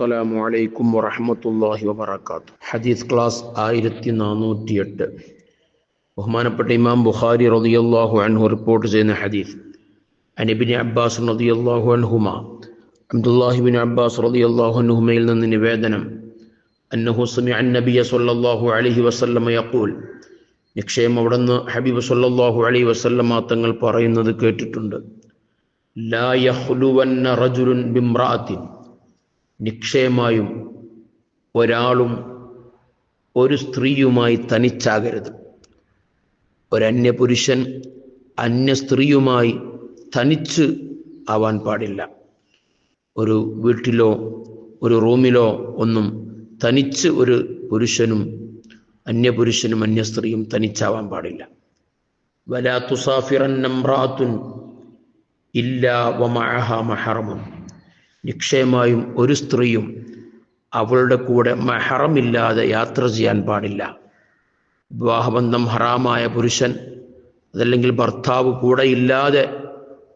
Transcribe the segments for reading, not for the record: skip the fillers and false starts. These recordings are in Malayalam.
അസ്സലാമു അലൈക്കും വറഹ്മത്തുള്ളാഹി വബറകാതുഹു. ഹദീസ് ക്ലാസ് 1408. ബഹുമാനപ്പെട്ട ഇമാം ബുഖാരി റളിയല്ലാഹു അൻഹു റിപ്പോർട്ട് ചെയ്യുന്ന ഹദീസ്. ഇബ്നു അബ്ബാസ് റളിയല്ലാഹു അൻഹുമാ, അബ്ദുല്ലാഹി ഇബ്നു അബ്ബാസ് റളിയല്ലാഹു അൻഹുമയിൽ നിന്ന് നിവേദനം, അന്നഹു സമിഅ അൻ-നബിയ സ്വല്ലല്ലാഹു അലൈഹി വസല്ലം യഖൂൽ, നിശ്ചയം അവിടുന്ന് ഹബീബ് സ്വല്ലല്ലാഹു അലൈഹി വസല്ലം തങ്ങൾ പറയുന്നത് കേട്ടിട്ടുണ്ട്. ലാ യഖ്ലുവന്ന റജുലുൻ ബിംറഅത്തിൻ, നിശ്ചയമായും ഒരാളും ഒരു സ്ത്രീയുമായി തനിച്ചാകരുത്. ഒരന്യ പുരുഷൻ അന്യ സ്ത്രീയുമായി തനിച്ച് ആവാൻ പാടില്ല. ഒരു വീട്ടിലോ ഒരു റൂമിലോ ഒന്നും തനിച്ച് ഒരു പുരുഷനും അന്യപുരുഷനും അന്യ സ്ത്രീയും തനിച്ചാവാൻ പാടില്ല. വലാ തുസാഫിറന്ന ഇംറഅത്തുൻ ഇല്ലാ വമഅഹാ മഹറമുൻ, നിശ്ചയമായും ഒരു സ്ത്രീയും അവളുടെ കൂടെ മഹറമില്ലാതെ യാത്ര ചെയ്യാൻ പാടില്ല. വിവാഹബന്ധം ഹറാമായ പുരുഷൻ അതല്ലെങ്കിൽ ഭർത്താവ് കൂടെ ഇല്ലാതെ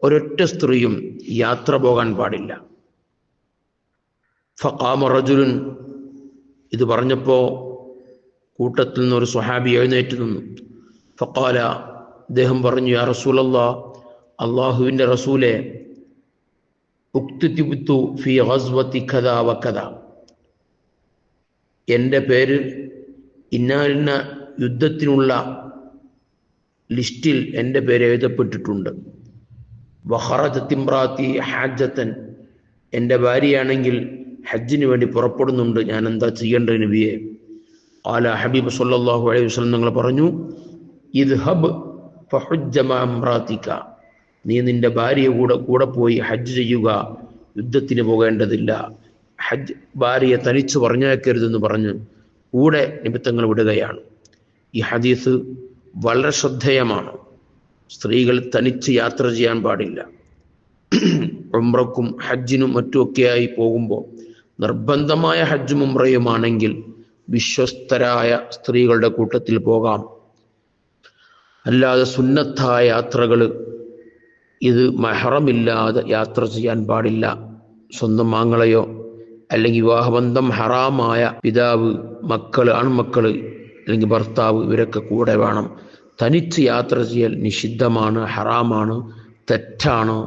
ഒരൊറ്റ സ്ത്രീയും യാത്ര പോകാൻ പാടില്ല. ഫഖാമ റജുലുൻ, ഇത് പറഞ്ഞപ്പോൾ കൂട്ടത്തിൽ നിന്ന് ഒരു സ്വഹാബി എഴുന്നേറ്റ് നിന്നു. ഫഖാല, അദ്ദേഹം പറഞ്ഞു, യാ റസൂലല്ലാഹ്, അള്ളാഹുവിൻ്റെ റസൂലെ, ഉക്തുതിബ്തു ഫി ഗസ്വതി കദാ വകദാ, എൻ്റെ പേര് ഇന്ന യുദ്ധത്തിനുള്ള ലിസ്റ്റിൽ എൻ്റെ പേര് എഴുതപ്പെട്ടിട്ടുണ്ട്. വഖറജത് ഇംറാത്തി ഹജ്ജത്തൻ, എൻ്റെ ഭാര്യയാണെങ്കിൽ ഹജ്ജിന് വേണ്ടി പുറപ്പെടുന്നുണ്ട്, ഞാൻ എന്താ ചെയ്യേണ്ടത് നബിയെ? ഖാല, ഹബീബ് സല്ലല്ലാഹു അലൈഹി വസല്ലം നിങ്ങൾ പറഞ്ഞു, ഇദ്ഹബ് ഫഹുജ്ജ മഅ ഇംറാതിക, നീ നിന്റെ ഭാര്യ കൂടെ പോയി ഹജ്ജ് ചെയ്യുക, യുദ്ധത്തിന് പോകേണ്ടതില്ല. ഹജ്ജ് ഭാര്യയെ തനിച്ച് പറഞ്ഞേക്കരുതെന്ന് പറഞ്ഞ് കൂടെ നിമിത്തങ്ങൾ വിടുകയാണ്. ഈ ഹദീസ് വളരെ ശ്രദ്ധേയമാണ്. സ്ത്രീകൾ തനിച്ച് യാത്ര ചെയ്യാൻ പാടില്ല. ഉംറക്കും ഹജ്ജിനും മറ്റുമൊക്കെയായി പോകുമ്പോൾ നിർബന്ധമായ ഹജ്ജും ഉംറയുമാണെങ്കിൽ വിശ്വസ്തരായ സ്ത്രീകളുടെ കൂട്ടത്തിൽ പോകാം. അല്ലാതെ സുന്നത്തായ യാത്രകൾ ഇത് മഹറമില്ലാതെ യാത്ര ചെയ്യാൻ പാടില്ല. സ്വന്തം ആങ്ങളെയോ അല്ലെങ്കിൽ വിവാഹബന്ധം ഹറാമായ പിതാവ്, മക്കൾ, ആൺമക്കൾ അല്ലെങ്കിൽ ഭർത്താവ്, ഇവരൊക്കെ കൂടെ വേണം. തനിച്ച് യാത്ര ചെയ്യൽ നിഷിദ്ധമാണ്, ഹറാമാണ്, തെറ്റാണ്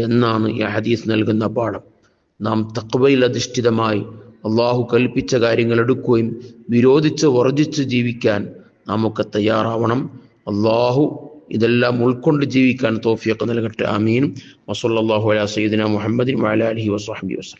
എന്നാണ് ഈ ഹദീസ് നൽകുന്ന പാഠം. നാം തഖ്വയിൽ അധിഷ്ഠിതമായി അള്ളാഹു കൽപ്പിച്ച കാര്യങ്ങൾ എടുക്കുകയും വിരോധിച്ച് വർജിച്ച് ജീവിക്കാൻ നമുക്ക് തയ്യാറാവണം. അള്ളാഹു ഇതെല്ലാം ഉൾക്കൊണ്ട് ജീവിക്കാൻ തൗഫീഖ് നൽകട്ടെ. ആമീൻ. വസല്ലല്ലാഹു അലാ സയ്യിദിനാ മുഹമ്മദിൻ വഅലാ ആലിഹി വസഹ്ബിഹി വസല്ലം.